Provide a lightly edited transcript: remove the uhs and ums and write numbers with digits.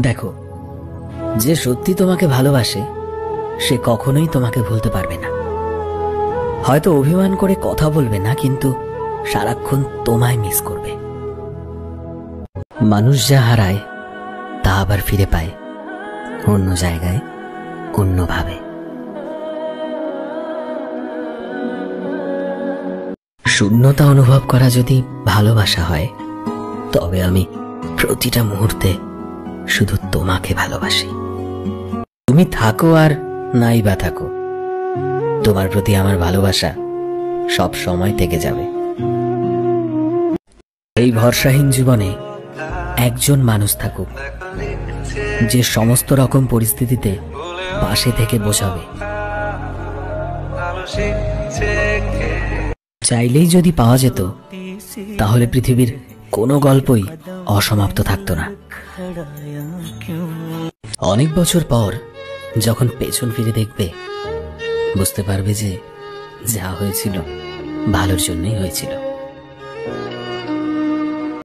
দেখো, যে সত্যি তোমাকে ভালোবাসে সে কখনোই তোমাকে ভুলতে পারবে না। হয়তো অভিমান করে কথা বলবে না, কিন্তু সারাক্ষণ তোমায় মিস করবে। মানুষ যা হারায় তা আবার ফিরে পায় অন্য জায়গায়, অন্যভাবে। শূন্যতা অনুভব করা যদি ভালোবাসা হয়, তবে আমি প্রতিটা মুহূর্তে শুধু তোমাকে ভালোবাসি। তুমি থাকো আর নাই বা থাকো, তোমার প্রতি আমার ভালোবাসা সব সময় থেকে যাবে। এই ভরসাহীন জীবনে একজন মানুষ থাকুক, যে সমস্ত রকম পরিস্থিতিতে পাশে থেকে বোঝাবে। চাইলেই যদি পাওয়া যেত, তাহলে পৃথিবীর কোনো গল্পই অসমাপ্ত থাকতো না। অনেক বছর পর যখন পেছন ফিরে দেখবে, বুঝতে পারবে যে যা হয়েছিল ভালোর জন্যই হয়েছিল।